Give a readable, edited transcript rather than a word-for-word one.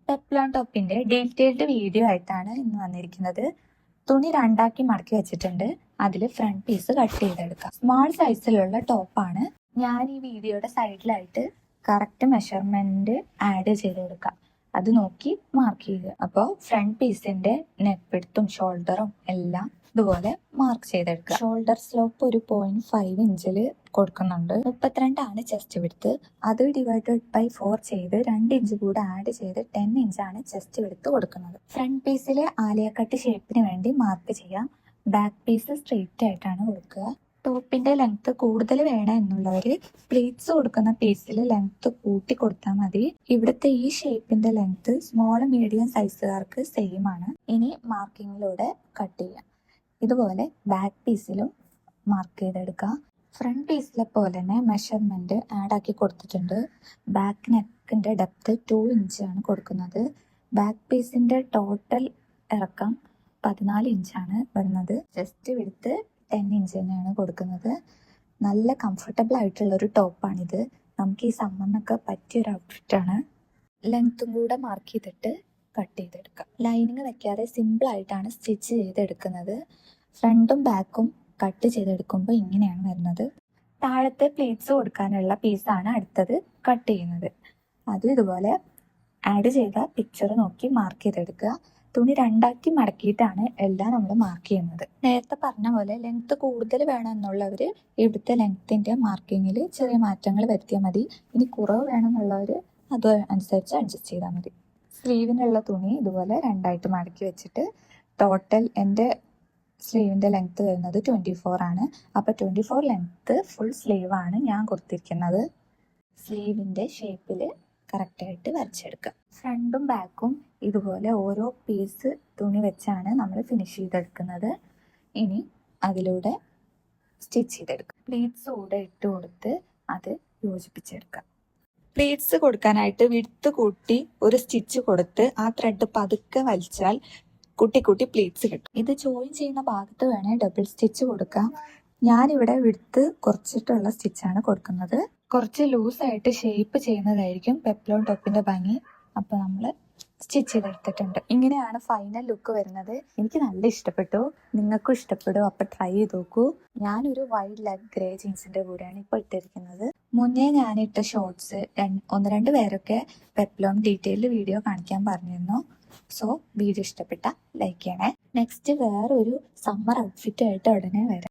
പെപ്ലോൺ ടോപ്പിന്റെ detailed video ആയിട്ടാണ് ഇന്ന് വന്നിരിക്കുന്നത്. തുണി രണ്ടാക്കി മടക്കി വെച്ചിട്ടുണ്ട്. അതിൽ ഫ്രണ്ട് പീസ് കട്ട് ചെയ്തെടുക്കാം. സ്മോൾ സൈസിലുള്ള ടോപ്പാണ്. ഞാൻ ഈ വീഡിയോയുടെ സൈഡിലായിട്ട് കറക്റ്റ് മെഷർമെന്റ് ആഡ് ചെയ്ത് കൊടുക്കാം. അത് നോക്കി മാർക്ക് ചെയ്യുക. അപ്പോൾ ഫ്രണ്ട് പീസിന്റെ നെക്ക് വിഡ്ത്തും ഷോൾഡറും എല്ലാം ഇതുപോലെ മാർക്ക് ചെയ്തെടുക്കുക. ഷോൾഡർ സ്ലോപ്പ് ഒരു 0.5 ഇഞ്ചിൽ കൊടുക്കുന്നുണ്ട്. 32 ചെസ്റ്റ് വിഡ്ത്ത്. അത് ഡിവൈഡഡ് ബൈ 4 ചെയ്ത് 2 ഇഞ്ച് കൂടെ ആഡ് ചെയ്ത് 10 ഇഞ്ചാണ് ചെസ്റ്റ് വിഡ്ത്ത് കൊടുക്കുന്നത്. ഫ്രണ്ട് പീസിലെ ആലിയക്കട്ട് ഷേപ്പിന് വേണ്ടി മാർക്ക് ചെയ്യാം. ബാക്ക് പീസ് സ്ട്രെയിറ്റ് ആയിട്ടാണ് കൊടുക്കുക. ടോപ്പിന്റെ ലെങ്ത് കൂടുതൽ വേണം എന്നുള്ളവർ പ്ലീറ്റ്സ് കൊടുക്കുന്ന പീസിൽ ലെങ്ത് കൂട്ടി കൊടുത്താൽ മതി. ഇവിടുത്തെ ഈ ഷേപ്പിന്റെ ലെങ്ത് സ്മോൾ മീഡിയം സൈസുകാർക്ക് സെയിം ആണ്. ഇനി മാർക്കിങ്ങിലൂടെ കട്ട് ചെയ്യാം. ഇതുപോലെ ബാക്ക് പീസിലും മാർക്ക് ചെയ്തെടുക്കാം. ഫ്രണ്ട് പീസിലെ പോലെ തന്നെ മെഷർമെന്റ് ആഡ് ആക്കി കൊടുത്തിട്ടുണ്ട്. ബാക്ക് നെക്കിന്റെ ഡെപ്ത് 2 ഇഞ്ചാണ് കൊടുക്കുന്നത്. ബാക്ക് പീസിന്റെ ടോട്ടൽ ഇറക്കം 14 ഇഞ്ചാണ് വരുന്നത്. ചെസ്റ്റ് വിഡ്ത്ത് 10 ഇഞ്ച് തന്നെയാണ് കൊടുക്കുന്നത്. നല്ല കംഫർട്ടബിൾ ആയിട്ടുള്ള ഒരു ടോപ്പാണിത്. നമുക്ക് ഈ സമ്മറിനൊക്കെ പറ്റിയൊരു ഔട്ട്ഫിറ്റാണ്. ലെങ്ത്തും കൂടെ മാർക്ക് ചെയ്തിട്ട് കട്ട് ചെയ്തെടുക്കാം. ലൈനിങ് വെക്കാതെ സിമ്പിൾ ആയിട്ടാണ് സ്റ്റിച്ച് ചെയ്തെടുക്കുന്നത്. ഫ്രണ്ടും ബാക്കും കട്ട് ചെയ്തെടുക്കുമ്പോൾ ഇങ്ങനെയാണ് വരുന്നത്. താഴത്തെ പ്ലീറ്റ്സ് കൊടുക്കാനുള്ള പീസാണ് അടുത്തത് കട്ട് ചെയ്യുന്നത്. അതും ഇതുപോലെ ആഡ് ചെയ്ത പിക്ചർ നോക്കി മാർക്ക് ചെയ്തെടുക്കുക. തുണി രണ്ടാക്കി മടക്കിയിട്ടാണ് എല്ലാം നമ്മൾ മാർക്ക് ചെയ്യുന്നത്. നേരത്തെ പറഞ്ഞ പോലെ ലെങ്ത് കൂടുതൽ വേണം എന്നുള്ളവർ ഇവിടുത്തെ ലെങ്ത്തിന്റെ മാർക്കിങ്ങിൽ ചെറിയ മാറ്റങ്ങൾ വരുത്തിയാൽ മതി. ഇനി കുറവ് വേണം എന്നുള്ളവർ അത് അനുസരിച്ച് അഡ്ജസ്റ്റ് ചെയ്താൽ മതി. സ്ലീവിനുള്ള തുണി ഇതുപോലെ രണ്ടായിട്ട് മടക്കി വെച്ചിട്ട് ടോട്ടൽ എൻ്റെ സ്ലീവിൻ്റെ ലെങ്ത്ത് വരുന്നത് 24 ആണ്. അപ്പോൾ 24 ലെങ്ത്ത് ഫുൾ സ്ലീവാണ് ഞാൻ കൊടുത്തിരിക്കുന്നത്. സ്ലീവിൻ്റെ ഷേപ്പിൽ കറക്റ്റായിട്ട് വരച്ചെടുക്കുക. ഫ്രണ്ടും ബാക്കും ഇതുപോലെ ഓരോ പീസ് തുണി വെച്ചാണ് നമ്മൾ ഫിനിഷ് ചെയ്തെടുക്കുന്നത്. ഇനി അതിലൂടെ സ്റ്റിച്ച് ചെയ്തെടുക്കുക. പ്ലീറ്റ്സ് കൂടെ ഇട്ട് കൊടുത്ത് അത് യോജിപ്പിച്ചെടുക്കുക. പ്ലീറ്റ്സ് കൊടുക്കാനായിട്ട് വിഡ്ത്ത് കൂട്ടി ഒരു സ്റ്റിച്ച് കൊടുത്ത് ആ ത്രെഡ് പതുക്കെ വലിച്ചാൽ കുട്ടി കുട്ടി പ്ലീറ്റ്സ് കിട്ടും. ഇത് ജോയിൻ ചെയ്യുന്ന ഭാഗത്ത് വേണേ ഡബിൾ സ്റ്റിച്ച് കൊടുക്കാം. ഞാനിവിടെ വിഡ്ത്ത് കുറച്ചിട്ടുള്ള സ്റ്റിച്ചാണ് കൊടുക്കുന്നത്. കുറച്ച് ലൂസായിട്ട് ഷേപ്പ് ചെയ്യുന്നതായിരിക്കും പെപ്ലോൺ ടോപ്പിന്റെ ഭംഗി. അപ്പോൾ നമ്മൾ സ്റ്റിച്ച് ചെയ്തെടുത്തിട്ടുണ്ട്. ഇങ്ങനെയാണ് ഫൈനൽ ലുക്ക് വരുന്നത്. എനിക്ക് നല്ല ഇഷ്ടപ്പെട്ടു. നിങ്ങൾക്കും ഇഷ്ടപ്പെടും. അപ്പോൾ ട്രൈ ചെയ്ത് നോക്കൂ. ഞാനൊരു വൈഡ് ലെഗ് ഗ്രേ ജീൻസിന്റെ കൂടെയാണ് ഇപ്പോൾ ഇട്ടിരിക്കുന്നത്. മുന്നേ ഞാനിട്ട ഷോർട്സ് 1-2 പേരൊക്കെ പെപ്ലോൺ ഡീറ്റെയിൽഡ് വീഡിയോ കാണിക്കാൻ പറഞ്ഞിരുന്നു. സോ വീഡിയോ ഇഷ്ടപ്പെട്ട ലൈക്ക് ചെയ്യണേ. നെക്സ്റ്റ് വേറൊരു സമ്മർ ഔട്ട്ഫിറ്റ് ആയിട്ട് ഉടനെ വരാം.